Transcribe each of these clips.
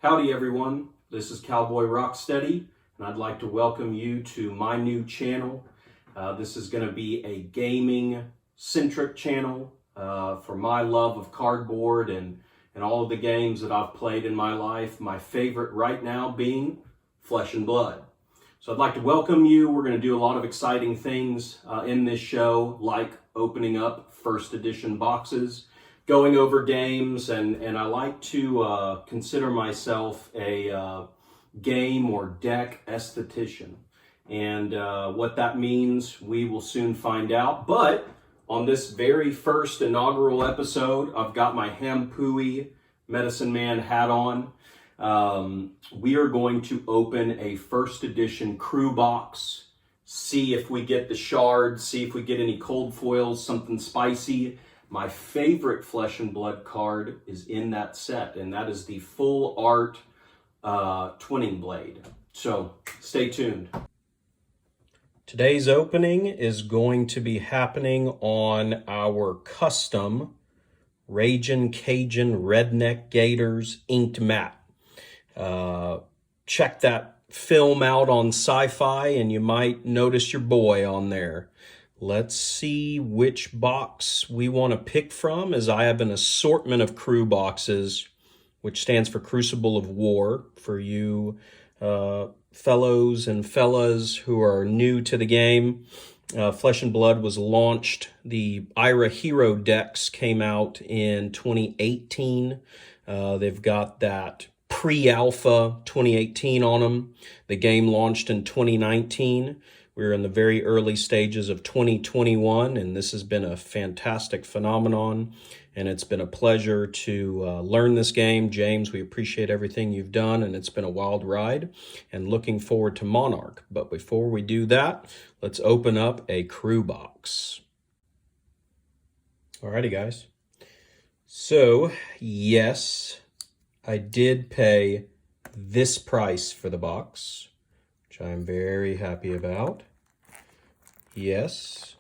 Howdy everyone, this is Cowboy Rocksteady, and I'd like to welcome you to my new channel. This is going to be a gaming-centric channel for my love of cardboard and all of the games that I've played in my life, my favorite right now being Flesh and Blood. So I'd like to welcome you. We're going to do a lot of exciting things in this show, like opening up first edition boxes, going over games, and I like to consider myself a game or deck esthetician. And what that means, we will soon find out. But on this very first inaugural episode, I've got my Hampooey Medicine Man hat on. We are going to open a first edition crew box, see if we get the shards, see if we get any cold foils, something spicy. My favorite Flesh and Blood card is in that set, and that is the full art Twinning Blade. So stay tuned. Today's opening is going to be happening on our custom Ragin' Cajun Redneck Gators inked mat. Check that film out on Sci-Fi and you might notice your boy on there. Let's see which box we want to pick from, as I have an assortment of crew boxes, which stands for Crucible of War, for you fellows and fellas who are new to the game. Flesh and Blood was launched. The IRA Hero decks came out in 2018. They've got that pre-alpha 2018 on them. The game launched in 2019. We're in the very early stages of 2021, and this has been a fantastic phenomenon, and it's been a pleasure to learn this game. James, we appreciate everything you've done, and it's been a wild ride, and looking forward to Monarch. But before we do that, let's open up a crew box. Alrighty, guys. So, yes, I did pay this price for the box, which I'm very happy about. Yes,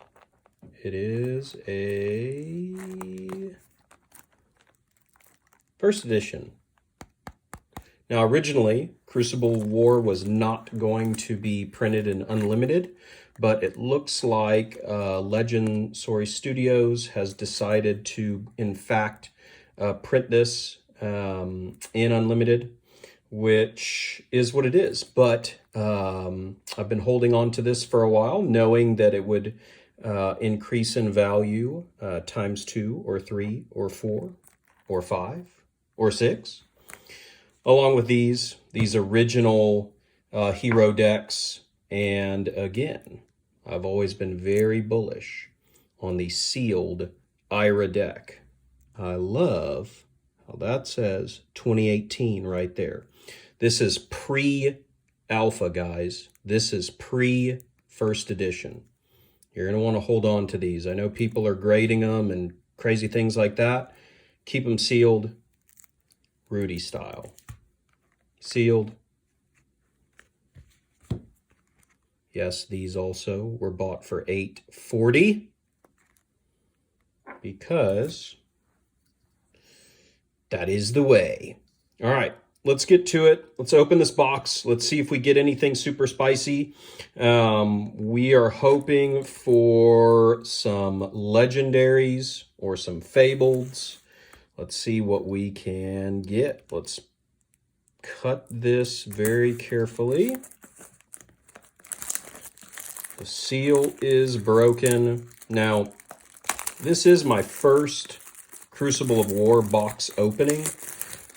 it is a first edition. Now, originally, Crucible War was not going to be printed in Unlimited, but it looks like Legend Studios has decided to, in fact, print this in Unlimited, which is what it is. But I've been holding on to this for a while, knowing that it would increase in value times 2 or 3 or 4 or 5 or 6, along with these original hero decks. And again, I've always been very bullish on the sealed IRA deck. I love how that says 2018 right there. This is pre-alpha, guys. This is pre-first edition. You're going to want to hold on to these. I know people are grading them and crazy things like that. Keep them sealed, Rudy style. Sealed. Yes, these also were bought for $8.40 because that is the way. All right. Let's get to it. Let's open this box. Let's see if we get anything super spicy. We are hoping for some legendaries or some fableds. Let's see what we can get. Let's cut this very carefully. The seal is broken. Now, this is my first Crucible of War box opening.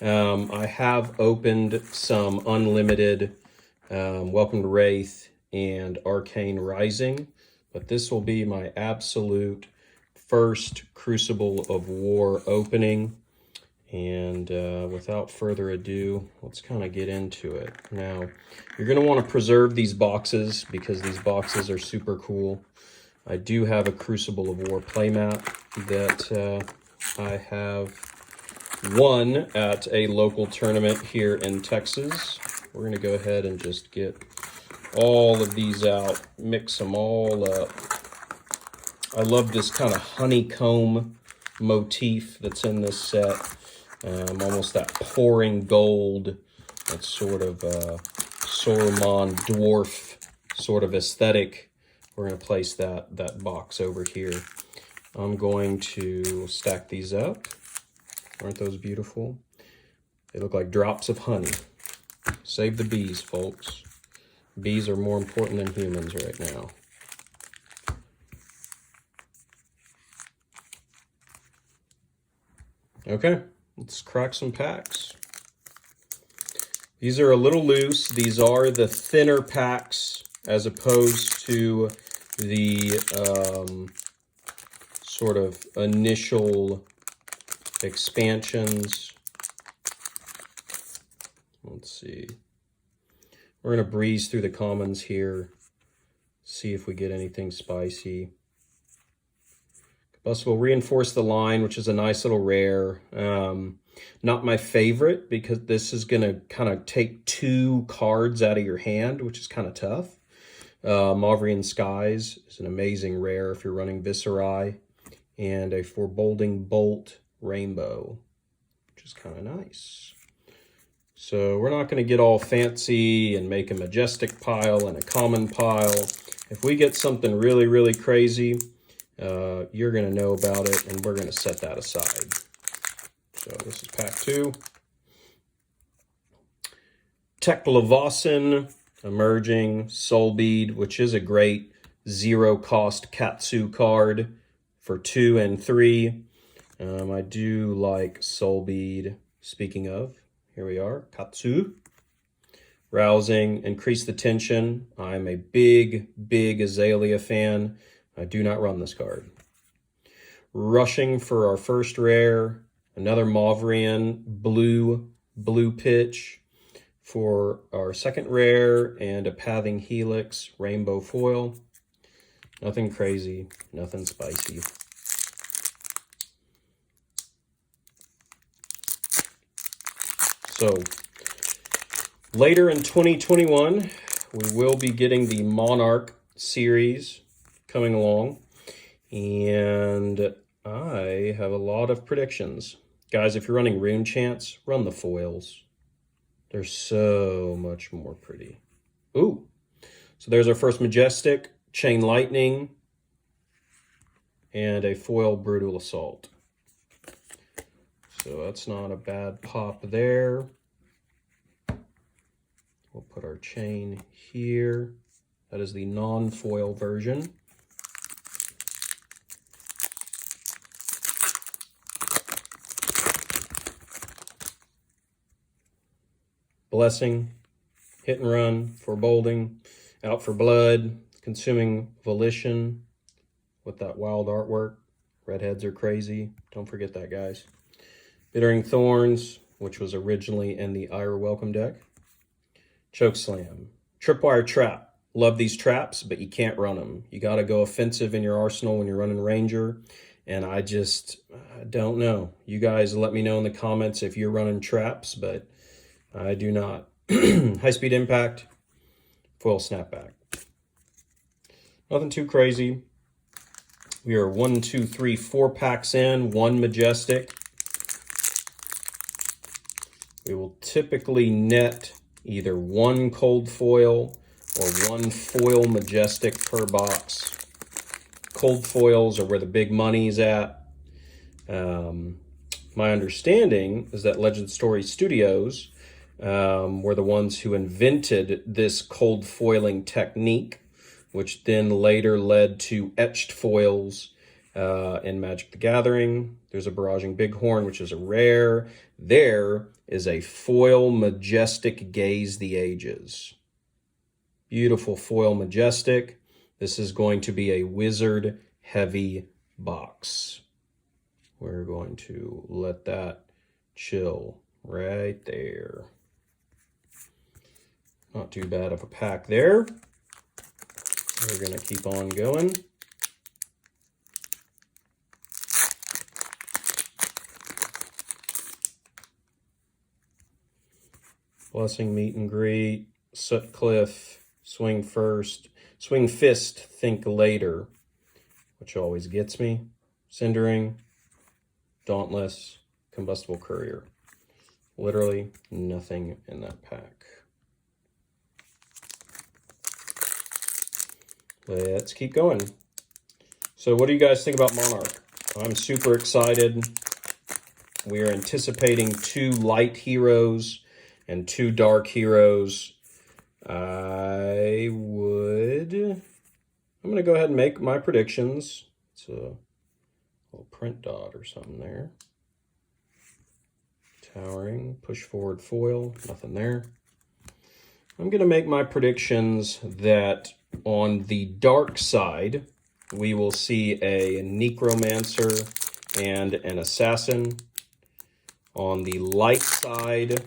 I have opened some Unlimited, Welcome to Wraith, and Arcane Rising, but this will be my absolute first Crucible of War opening. And without further ado, let's kind of get into it. Now, you're going to want to preserve these boxes because these boxes are super cool. I do have a Crucible of War playmat that I have won at a local tournament here in Texas. We're going to go ahead and just get all of these out, mix them all up. I love this kind of honeycomb motif that's in this set. Almost that pouring gold That's sort of a Saruman dwarf sort of aesthetic. We're going to place that box over here. I'm going to stack these up. Aren't those beautiful? They look like drops of honey. Save the bees, folks. Bees are more important than humans right now. Okay, let's crack some packs. These are a little loose. These are the thinner packs as opposed to the sort of initial expansions. Let's see. We're going to breeze through the commons here, see if we get anything spicy. Combustible Reinforce the Line, which is a nice little rare. Not my favorite because this is going to kind of take 2 cards out of your hand, which is kind of tough. Mavrian Skies is an amazing rare if you're running Viscerai. And a Foreboding Bolt Rainbow, which is kind of nice. So we're not going to get all fancy and make a majestic pile and a common pile. If we get something really, really crazy, you're going to know about it, and we're going to set that aside. So this is pack 2. Teklavosyn, emerging Soulbead, which is a great 0-cost Katsu card for 2 and 3. I do like Soulbead. Speaking of, here we are, Katsu. Rousing, increase the tension. I'm a big, big Azalea fan. I do not run this card. Rushing for our first rare. Another Mavrian blue pitch for our second rare, and a Pathing Helix rainbow foil. Nothing crazy, nothing spicy. So later in 2021, we will be getting the Monarch series coming along, and I have a lot of predictions. Guys, if you're running Rune Chants, run the foils. They're so much more pretty. Ooh, so there's our first Majestic, Chain Lightning, and a foil Brutal Assault. So that's not a bad pop there. We'll put our chain here. That is the non-foil version. Blessing, Hit and Run, Foreboding, Out for Blood, Consuming Volition with that wild artwork. Redheads are crazy. Don't forget that, guys. Bittering Thorns, which was originally in the Ira Welcome deck. Chokeslam. Tripwire Trap. Love these traps, but you can't run them. You got to go offensive in your arsenal when you're running Ranger. And I don't know. You guys let me know in the comments if you're running traps, but I do not. High Speed Impact. Foil Snapback. Nothing too crazy. We are 1, 2, 3, 4 packs in. 1 Majestic. We will typically net either 1 cold foil or 1 foil Majestic per box. Cold foils are where the big money's at. My understanding is that Legend Story Studios were the ones who invented this cold foiling technique, which then later led to etched foils in Magic the Gathering. There's a Barraging Bighorn, which is a rare. There is a foil Majestic Gaze the Ages. Beautiful foil Majestic. This is going to be a wizard heavy box. We're going to let that chill right there. Not too bad of a pack there. We're going to keep on going. Blessing, Meet and Greet, Sutcliffe, Swing First, Swing Fist, Think Later, which always gets me. Cindering, Dauntless, Combustible Courier. Literally nothing in that pack. Let's keep going. So what do you guys think about Monarch? I'm super excited. We are anticipating 2 light heroes and 2 dark heroes. I'm going to go ahead and make my predictions. It's a little print dot or something there. Towering, push forward foil, nothing there. I'm going to make my predictions that on the dark side, we will see a necromancer and an assassin. On the light side,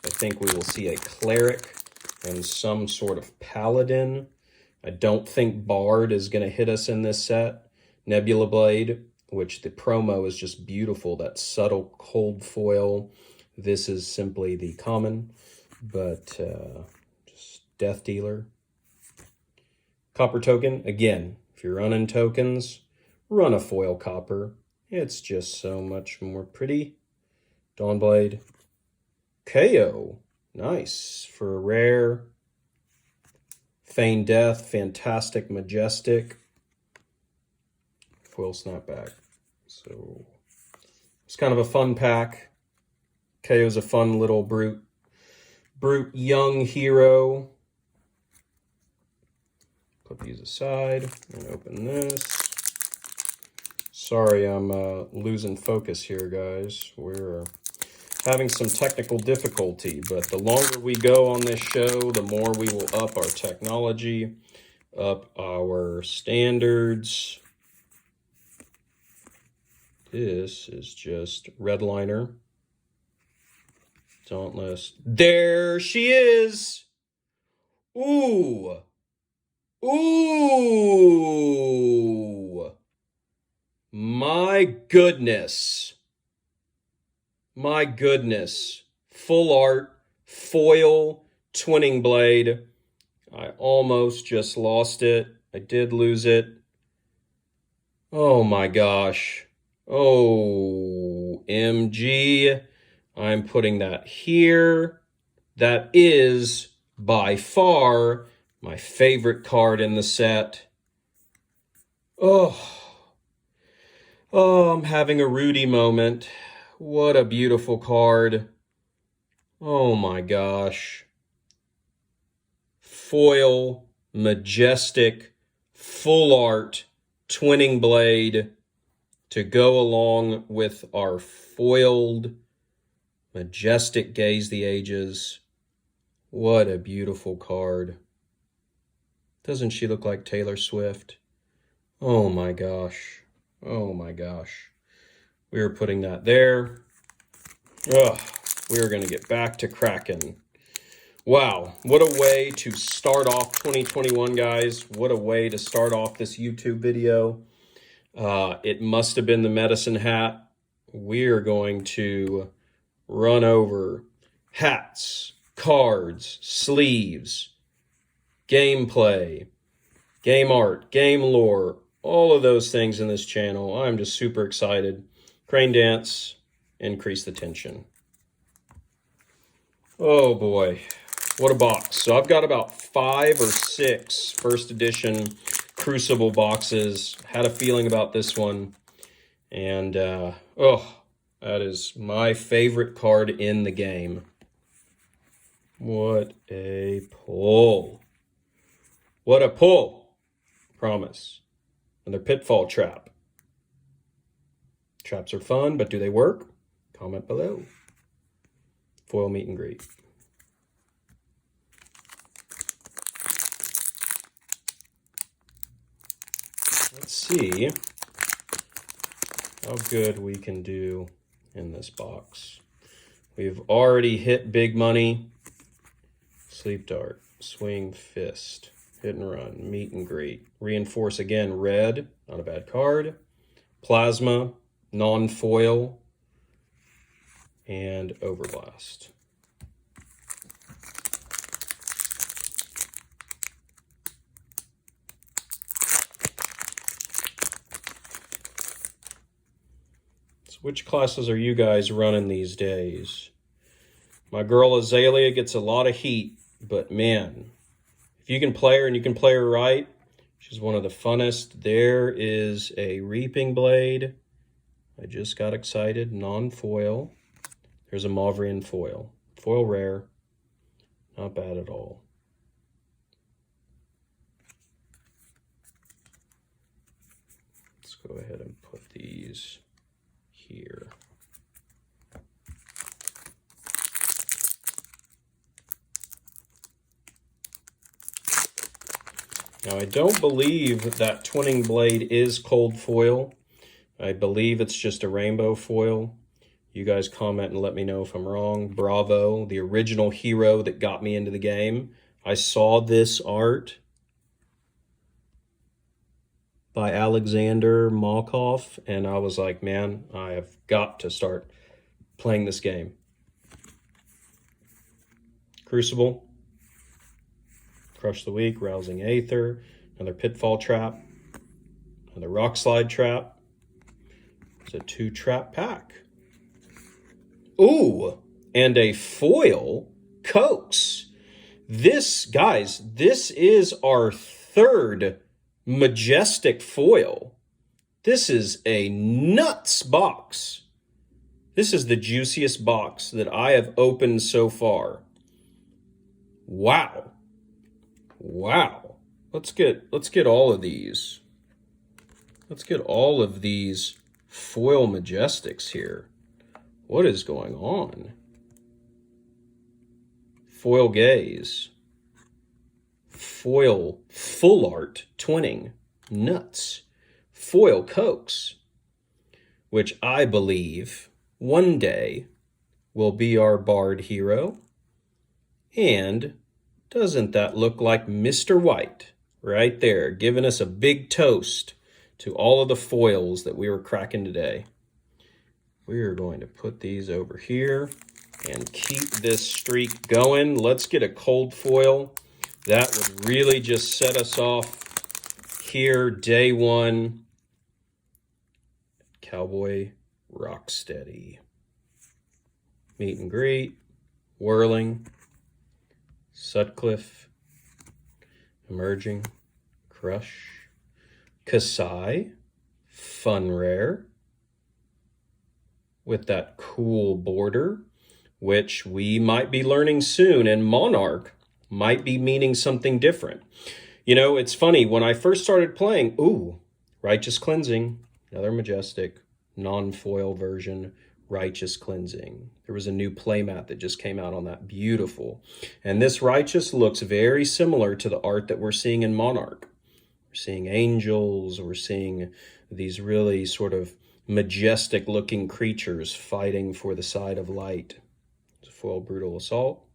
I think we will see a cleric and some sort of paladin. I don't think Bard is going to hit us in this set. Nebula Blade, which the promo is just beautiful, that subtle cold foil. This is simply the common, but just Death Dealer. Copper token, again, if you're running tokens, run a foil copper. It's just so much more pretty. Dawnblade. KO, nice for a rare. Feign Death, fantastic, majestic. Foil snapback. So it's kind of a fun pack. KO's a fun little brute young hero. Put these aside and open this. Sorry, I'm losing focus here, guys. We're having some technical difficulty, but the longer we go on this show, the more we will up our technology, up our standards. This is just Redliner. Dauntless. There she is! Ooh! Ooh! My goodness. My goodness. Full art, foil, twinning blade. I almost just lost it. I did lose it. Oh my gosh. Oh, MG. I'm putting that here. That is by far my favorite card in the set. Oh, I'm having a Rudy moment. What a beautiful card. Oh my gosh. Foil, majestic, full art, twinning blade to go along with our foiled, majestic Gaze the Ages. What a beautiful card. Doesn't she look like Taylor Swift? Oh my gosh. Oh my gosh. We are putting that there. Ugh, we are going to get back to cracking. Wow, what a way to start off 2021, guys. What a way to start off this YouTube video. It must have been the medicine hat. We are going to run over hats, cards, sleeves, gameplay, game art, game lore, all of those things in this channel. I'm just super excited. Crane dance, increase the tension. Oh boy, what a box. So I've got about 5 or 6 first edition Crucible boxes. Had a feeling about this one. And, oh, that is my favorite card in the game. What a pull. What a pull. Promise. Another pitfall trap. Traps are fun, but do they work? Comment below. Foil meet and greet. Let's see how good we can do in this box. We've already hit big money. Sleep Dart, Swing Fist, Hit and Run, Meet and Greet. Reinforce again, red, not a bad card. Plasma, non-foil, and Overblast. So which classes are you guys running these days? My girl Azalea gets a lot of heat, but man, if you can play her and you can play her right, she's one of the funnest. There is a reaping blade. I just got excited. Non-foil. There's a Mauvrian foil. Foil rare. Not bad at all. Let's go ahead and put these here. Now, I don't believe that twinning blade is cold foil. I believe it's just a rainbow foil. You guys comment and let me know if I'm wrong. Bravo, the original hero that got me into the game. I saw this art by Alexander Malkoff, and I was like, man, I have got to start playing this game. Crucible. Crush the Weak, Rousing Aether, another Pitfall Trap, another Rock Slide Trap. It's a 2-trap pack. Ooh, and a foil Coax. This, guys, this is our third Majestic foil. This is a nuts box. This is the juiciest box that I have opened so far. Wow. Wow. Let's get all of these. Let's get all of these foil Majestics here. What is going on? Foil Gaze. Foil Full Art Twinning. Nuts. Foil Coax, which I believe one day will be our Bard hero. And doesn't that look like Mr. White right there, giving us a big toast to all of the foils that we were cracking today? We are going to put these over here and keep this streak going. Let's get a cold foil. That would really just set us off here, day one. Cowboy Rocksteady. Meet and Greet. Whirling. Sutcliffe, Emerging, Crush, Kasai, Fun Rare, with that cool border, which we might be learning soon, and Monarch might be meaning something different. You know, it's funny, when I first started playing, ooh, Righteous Cleansing, another Majestic, non-foil version, Righteous Cleansing. There was a new playmat that just came out on that. Beautiful. And this Righteous looks very similar to the art that we're seeing in Monarch. We're seeing angels. We're seeing these really sort of majestic looking creatures fighting for the side of light. It's a foil Brutal Assault.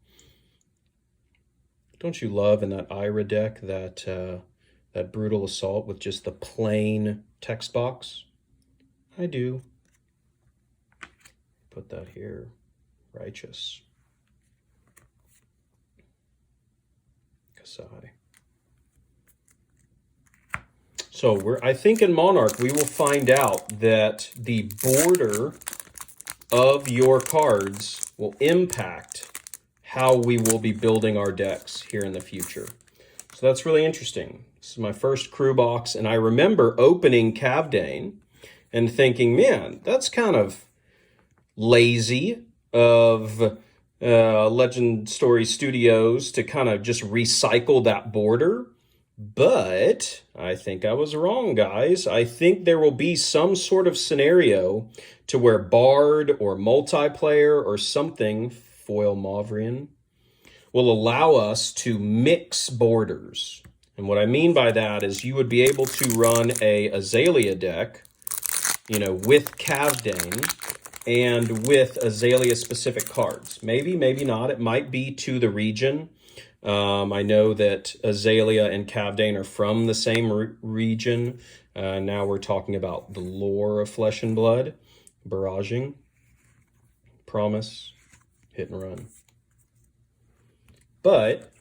Don't you love in that Ira deck that Brutal Assault with just the plain text box? I do. Put that here. Righteous. Kasai. So I think in Monarch we will find out that the border of your cards will impact how we will be building our decks here in the future. So that's really interesting. This is my first crew box, and I remember opening Cavdane and thinking, man, that's kind of lazy of Legend Story Studios to kind of just recycle that border. But I think I was wrong, guys. I think there will be some sort of scenario to where Bard or multiplayer or something, foil Mauvrian, will allow us to mix borders. And what I mean by that is you would be able to run a Azalea deck, you know, with Cavdane and with Azalea-specific cards. Maybe, maybe not. It might be to the region. I know that Azalea and Cavdane are from the same region. Now we're talking about the lore of Flesh and Blood. Barraging. Promise. Hit and run. But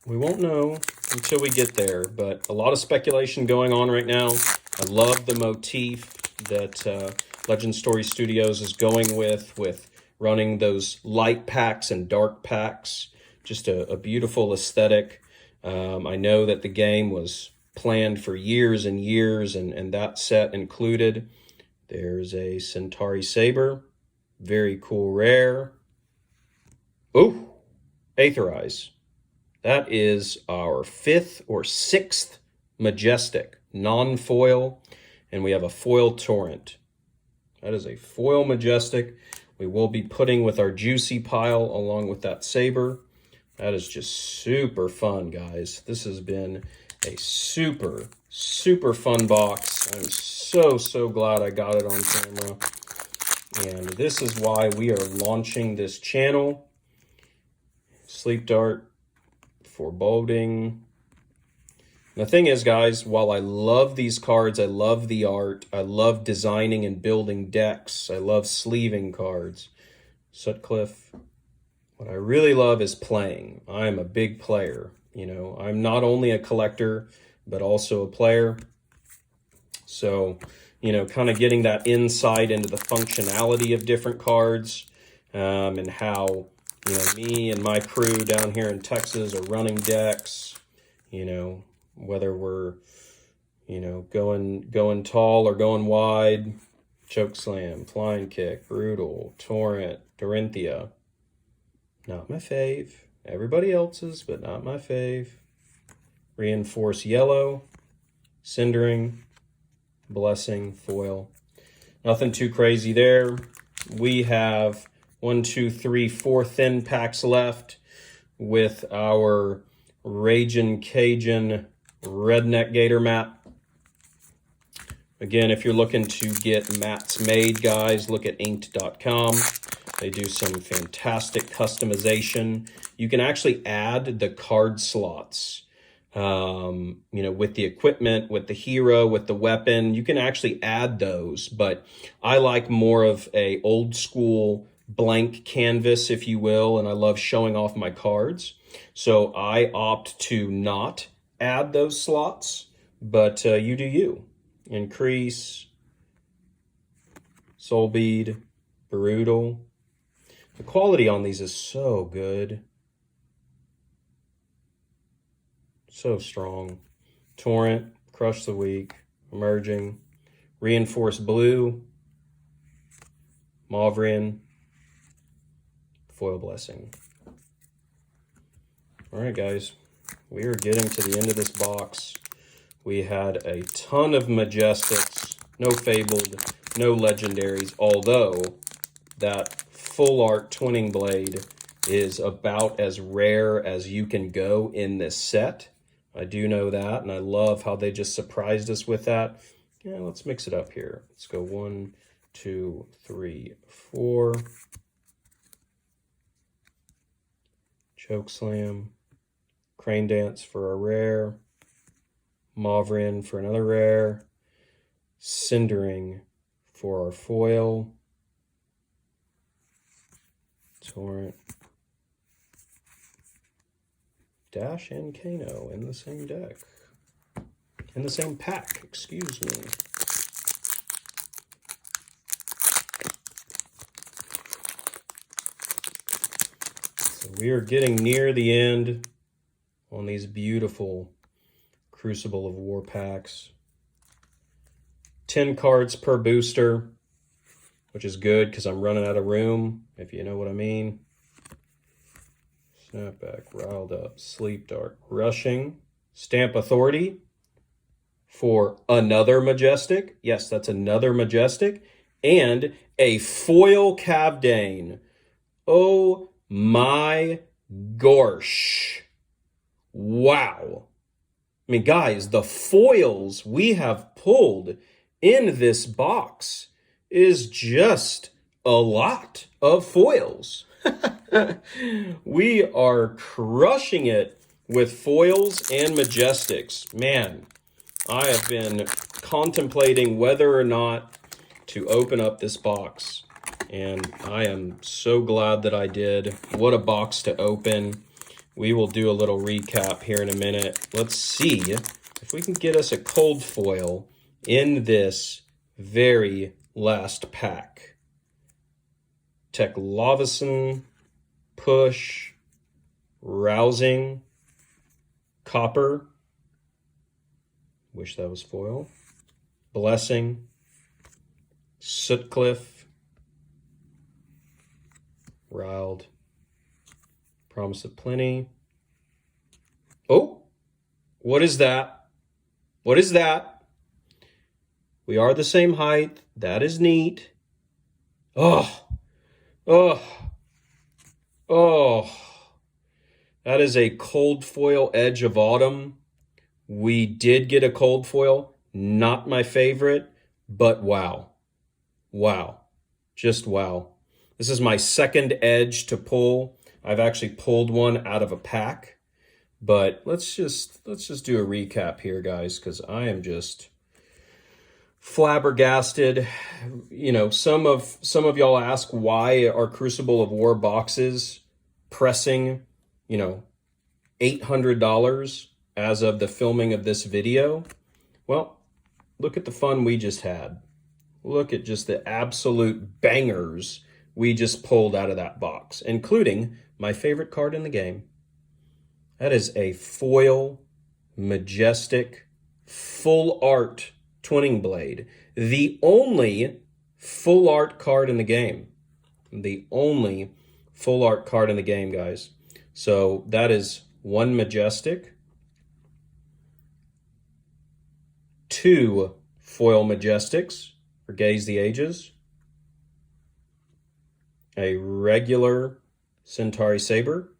we won't know until we get there. But a lot of speculation going on right now. I love the motif that Legend Story Studios is going with running those light packs and dark packs. Just a beautiful aesthetic. I know that the game was planned for years and years, and that set included. There's a Centauri Saber. Very cool rare. Oh, Aetherize. That is our 5th or 6th Majestic, non-foil, and we have a foil Torrent. That is a foil Majestic. We will be putting with our Juicy pile along with that Saber. That is just super fun, guys. This has been a super, super fun box. I'm so glad I got it on camera. And this is why we are launching this channel. Sleep Dart, Foreboding. The thing is, guys, while I love these cards, I love the art, I love designing and building decks, I love sleeving cards. Sutcliffe. What I really love is playing. I'm a big player. You know, I'm not only a collector, but also a player. So, you know, kind of getting that insight into the functionality of different cards, and how, you know, me and my crew down here in Texas are running decks, you know, whether we're, you know, going tall or going wide. Chokeslam, Flying Kick, Brutal, Torrent, Dorinthia. Not my fave. Everybody else's, but not my fave. Reinforce Yellow, Cindering, Blessing, Foil. Nothing too crazy there. We have 1, 2, 3, 4 thin packs left with our Ragin' Cajun Redneck Gator map. Again, if you're looking to get mats made, guys, look at inked.com. They do some fantastic customization. You can actually add the card slots, you know, with the equipment, with the hero, with the weapon. You can actually add those, but I like more of a old school blank canvas, if you will, and I love showing off my cards. So I opt to not add those slots, but you do you. Increase, Soul Bead, Brutal. The quality on these is so good. So strong. Torrent, Crush the Weak, Emerging, Reinforced Blue, Mauvrion, Foil Blessing. All right, guys, we are getting to the end of this box. We had a ton of Majestics, no Fabled, no Legendaries, although that full art Twinning Blade is about as rare as you can go in this set. I do know that, and I love how they just surprised us with that. Yeah, let's mix it up here. Let's go 1, 2, 3, 4. Chokeslam, Crane Dance for a rare, Mauvrion for another rare, Cindering for our foil, Torrent, Dash, and Kano in the same deck. In the same pack, excuse me. So we are getting near the end on these beautiful Crucible of War packs. 10 cards per booster, which is good because I'm running out of room, if you know what I mean. Snapback, Riled Up, Sleep Dart, Rushing, Stamp Authority for another Majestic. Yes, that's another Majestic. And a foil Cavdane. Oh my gosh. Wow. I mean, guys, the foils we have pulled in this box is just a lot of foils. We are crushing it with foils and Majestics. Man, I have been contemplating whether or not to open up this box, and I am so glad that I did. What a box to open. We will do a little recap here in a minute. Let's see if we can get us a cold foil in this very last pack. Teklovison, Push, Rousing, Copper. Wish that was foil. Blessing, Sutcliffe, Riled, Promise of Plenty. Oh, what is that? What is that? We are the same height. That is neat. Oh, oh, oh. That is a cold foil Edge of Autumn. We did get a cold foil. Not my favorite, but wow. Wow. Just wow. This is my second Edge to pull. I've actually pulled one out of a pack. But let's just do a recap here, guys, because I am just flabbergasted. You know, some of y'all ask, why are Crucible of War boxes pressing, you know, $800 as of the filming of this video? Well, look at the fun we just had. Look at just the absolute bangers we just pulled out of that box, including my favorite card in the game. That is a foil, majestic, full art Twinning Blade. The only full art card in the game. The only full art card in the game, guys. So that is one majestic, two foil majestics for Gaze the Ages, a regular Centauri Saber,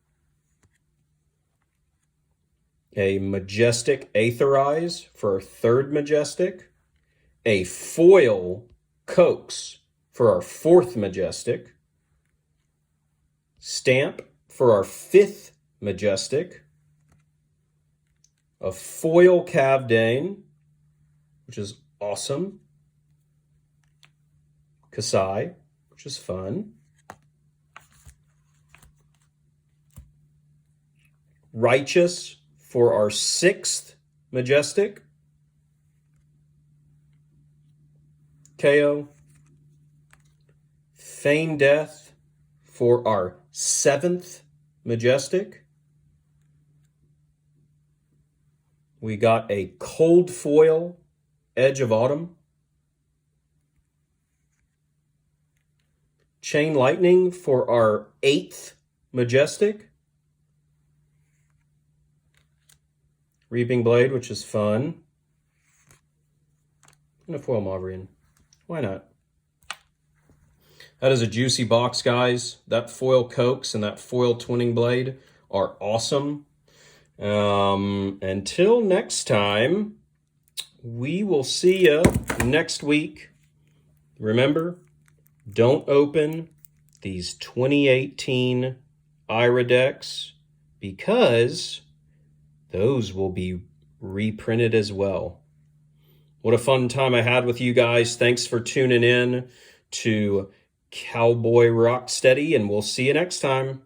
a majestic Aetherize for our third majestic, a foil Coax for our fourth majestic, Stamp for our fifth majestic, a foil Cavdane, which is awesome, Kasai, which is fun, Righteous for our sixth majestic, KO, Feign Death for our seventh majestic. We got a cold foil Edge of Autumn, Chain Lightning for our eighth majestic, Reaping Blade, which is fun, and a foil Mauvrion. Why not? That is a juicy box, guys. That foil Coax and that foil Twinning Blade are awesome. Until next time, we will see you next week. Remember, don't open these 2018 Ira decks because those will be reprinted as well. What a fun time I had with you guys. Thanks for tuning in to Cowboy Rocksteady, and we'll see you next time.